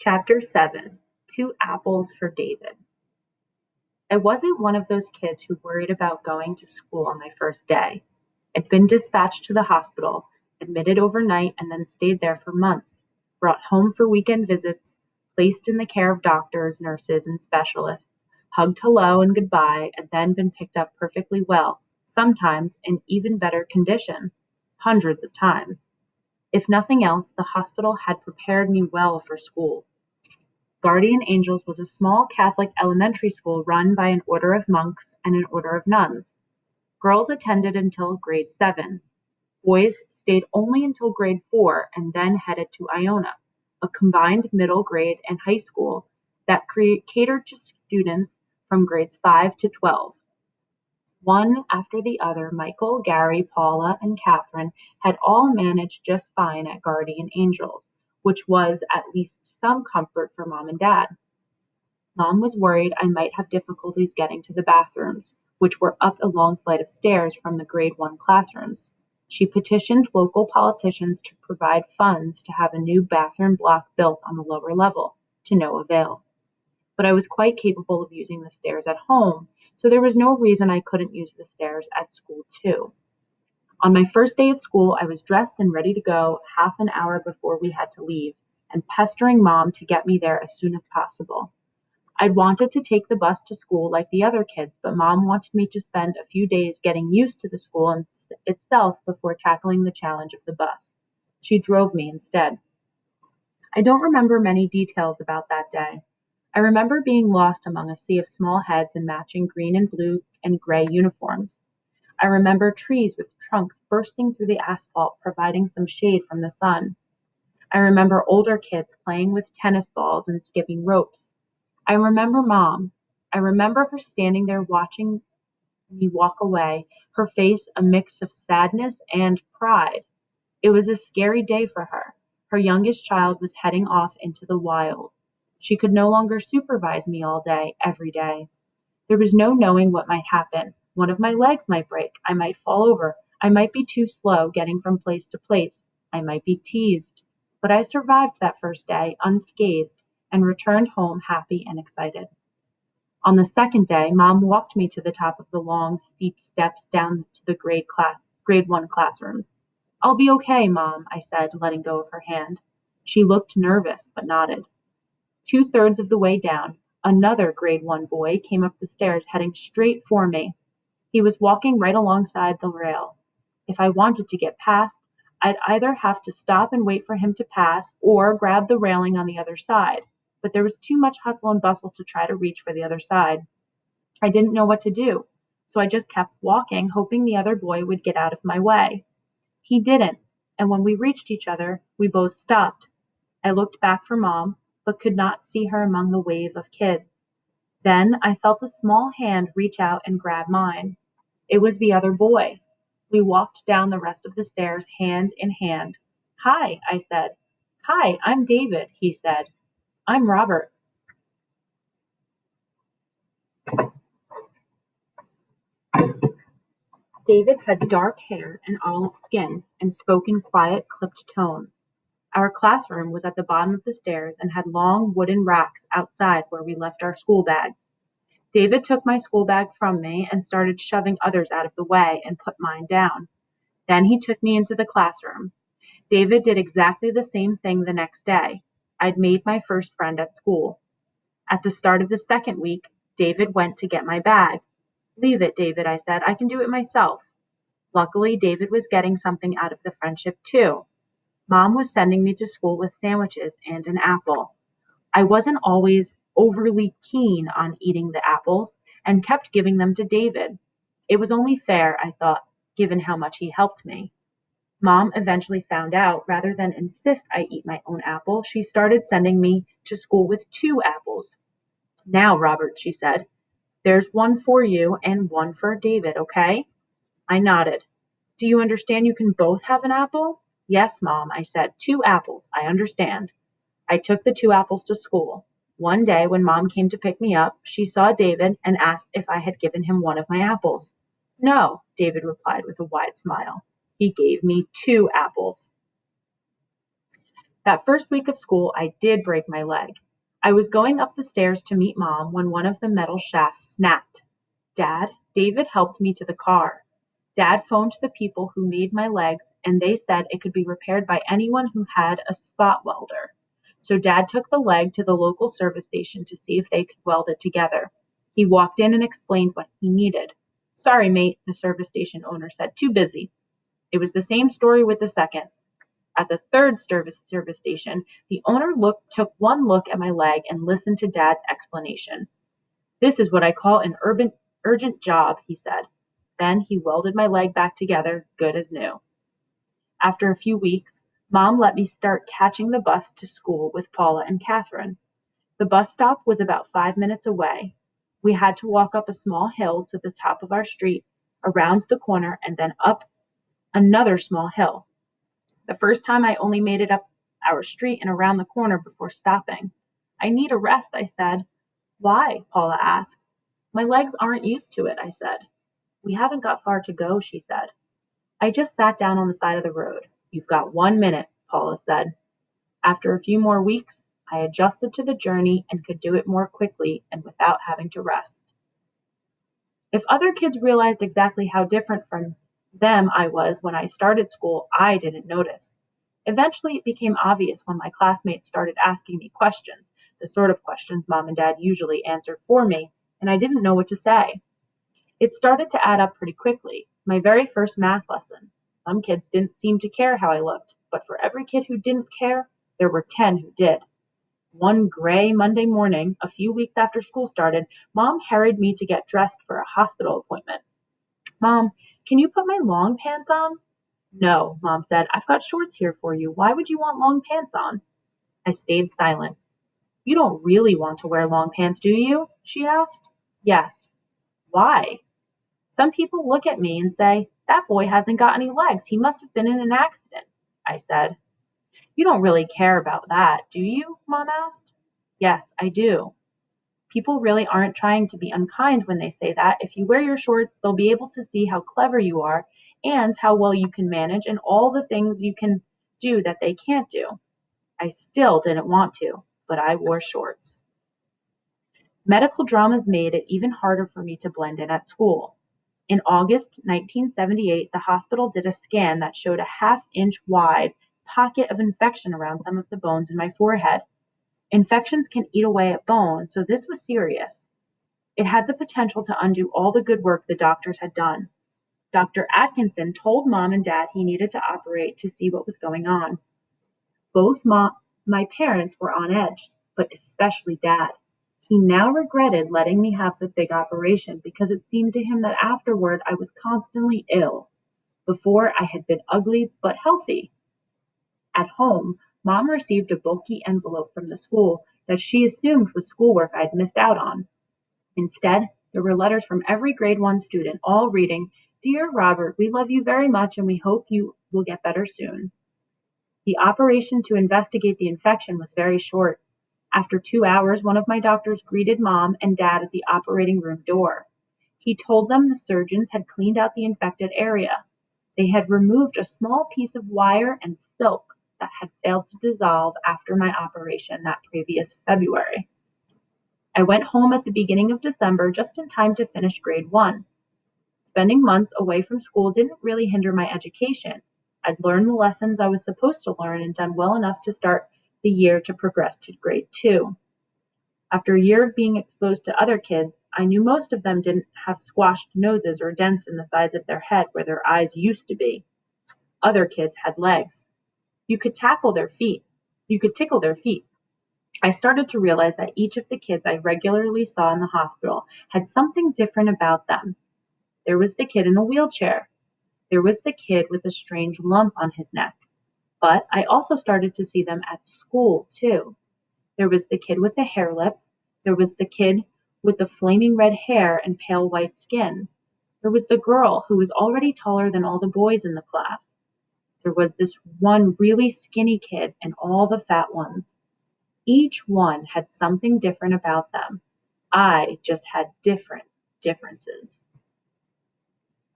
Chapter 7. Two Apples for David. I wasn't one of those kids who worried about going to school on my first day. I'd been dispatched to the hospital, admitted overnight, and then stayed there for months, brought home for weekend visits, placed in the care of doctors, nurses, and specialists, hugged hello and goodbye, and then been picked up perfectly well, sometimes in even better condition, hundreds of times. If nothing else, the hospital had prepared me well for school. Guardian Angels was a small Catholic elementary school run by an order of monks and an order of nuns. Girls attended until grade 7. Boys stayed only until grade 4 and then headed to Iona, a combined middle grade and high school that catered to students from grades 5 to 12. One after the other, Michael, Gary, Paula, and Catherine had all managed just fine at Guardian Angels, which was at least some comfort for Mom and Dad. Mom was worried I might have difficulties getting to the bathrooms, which were up a long flight of stairs from the grade 1 classrooms. She petitioned local politicians to provide funds to have a new bathroom block built on the lower level, to no avail. But I was quite capable of using the stairs at home, so there was no reason I couldn't use the stairs at school too. On my first day at school, I was dressed and ready to go half an hour before we had to leave, and pestering Mom to get me there as soon as possible. I'd wanted to take the bus to school like the other kids, but Mom wanted me to spend a few days getting used to the school itself before tackling the challenge of the bus. She drove me instead. I don't remember many details about that day. I remember being lost among a sea of small heads in matching green and blue and gray uniforms. I remember trees with trunks bursting through the asphalt, providing some shade from the sun. I remember older kids playing with tennis balls and skipping ropes. I remember Mom. I remember her standing there watching me walk away, her face a mix of sadness and pride. It was a scary day for her. Her youngest child was heading off into the wild. She could no longer supervise me all day, every day. There was no knowing what might happen. One of my legs might break. I might fall over. I might be too slow getting from place to place. I might be teased. But I survived that first day unscathed and returned home happy and excited. On the second day, Mom walked me to the top of the long, steep steps down to the grade 1 classrooms. I'll be okay, Mom, I said, letting go of her hand. She looked nervous, but nodded. Two-thirds of the way down, another grade 1 boy came up the stairs heading straight for me. He was walking right alongside the rail. If I wanted to get past, I'd either have to stop and wait for him to pass or grab the railing on the other side, but there was too much hustle and bustle to try to reach for the other side. I didn't know what to do, so I just kept walking, hoping the other boy would get out of my way. He didn't, and when we reached each other, we both stopped. I looked back for Mom, but could not see her among the wave of kids. Then I felt a small hand reach out and grab mine. It was the other boy. We walked down the rest of the stairs hand in hand. Hi, I said. Hi, I'm David, he said. I'm Robert. David had dark hair and olive skin and spoke in quiet, clipped tones. Our classroom was at the bottom of the stairs and had long wooden racks outside where we left our school bags. David took my school bag from me and started shoving others out of the way and put mine down. Then he took me into the classroom. David did exactly the same thing the next day. I'd made my first friend at school. At the start of the second week, David went to get my bag. Leave it, David, I said. I can do it myself. Luckily, David was getting something out of the friendship too. Mom was sending me to school with sandwiches and an apple. I wasn't always overly keen on eating the apples and kept giving them to David. It was only fair, I thought, given how much he helped me. Mom eventually found out rather than insist I eat my own apple, she started sending me to school with 2 apples. Now, Robert, she said, there's one for you and one for David, okay? I nodded. Do you understand you can both have an apple? Yes, Mom, I said. 2 apples, I understand. I took the 2 apples to school. One day when Mom came to pick me up, she saw David and asked if I had given him one of my apples. No, David replied with a wide smile. He gave me 2 apples. That first week of school, I did break my leg. I was going up the stairs to meet Mom when one of the metal shafts snapped. Dad, David helped me to the car. Dad phoned the people who made my legs, and they said it could be repaired by anyone who had a spot welder. So Dad took the leg to the local service station to see if they could weld it together. He walked in and explained what he needed. Sorry, mate, the service station owner said. Too busy. It was the same story with the second. At the third service station, the owner took one look at my leg and listened to Dad's explanation. This is what I call an urgent job, he said. Then he welded my leg back together, good as new. After a few weeks, Mom let me start catching the bus to school with Paula and Catherine. The bus stop was about 5 minutes away. We had to walk up a small hill to the top of our street, around the corner, and then up another small hill. The first time I only made it up our street and around the corner before stopping. I need a rest, I said. Why? Paula asked. My legs aren't used to it, I said. We haven't got far to go, she said. I just sat down on the side of the road. You've got 1 minute, Paula said. After a few more weeks, I adjusted to the journey and could do it more quickly and without having to rest. If other kids realized exactly how different from them I was when I started school, I didn't notice. Eventually, it became obvious when my classmates started asking me questions, the sort of questions Mom and Dad usually answered for me, and I didn't know what to say. It started to add up pretty quickly. My very first math lesson. Some kids didn't seem to care how I looked, but for every kid who didn't care, there were 10 who did. One gray Monday morning, a few weeks after school started, Mom hurried me to get dressed for a hospital appointment. Mom, can you put my long pants on? No, Mom said. I've got shorts here for you. Why would you want long pants on? I stayed silent. You don't really want to wear long pants, do you? She asked. Yes. Why? Some people look at me and say, that boy hasn't got any legs. He must have been in an accident, I said. You don't really care about that, do you? Mom asked. Yes, I do. People really aren't trying to be unkind when they say that. If you wear your shorts, they'll be able to see how clever you are and how well you can manage and all the things you can do that they can't do. I still didn't want to, but I wore shorts. Medical dramas made it even harder for me to blend in at school. In August 1978, the hospital did a scan that showed a half-inch wide pocket of infection around some of the bones in my forehead. Infections can eat away at bone, so this was serious. It had the potential to undo all the good work the doctors had done. Dr. Atkinson told Mom and Dad he needed to operate to see what was going on. Both my parents were on edge, but especially Dad. He now regretted letting me have the big operation because it seemed to him that afterward I was constantly ill. Before I had been ugly but healthy. At home, Mom received a bulky envelope from the school that she assumed was schoolwork I'd missed out on. Instead, there were letters from every grade 1 student, all reading, Dear Robert, we love you very much and we hope you will get better soon. The operation to investigate the infection was very short. After 2 hours, one of my doctors greeted Mom and Dad at the operating room door. He told them the surgeons had cleaned out the infected area. They had removed a small piece of wire and silk that had failed to dissolve after my operation that previous February. I went home at the beginning of December just in time to finish grade 1. Spending months away from school didn't really hinder my education. I'd learned the lessons I was supposed to learn and done well enough to start the year to progress to grade 2. After a year of being exposed to other kids, I knew most of them didn't have squashed noses or dents in the sides of their head where their eyes used to be. Other kids had legs. You could tickle their feet. I started to realize that each of the kids I regularly saw in the hospital had something different about them. There was the kid in a wheelchair. There was the kid with a strange lump on his neck. But I also started to see them at school, too. There was the kid with the hair lip. There was the kid with the flaming red hair and pale white skin. There was the girl who was already taller than all the boys in the class. There was this one really skinny kid and all the fat ones. Each one had something different about them. I just had different differences.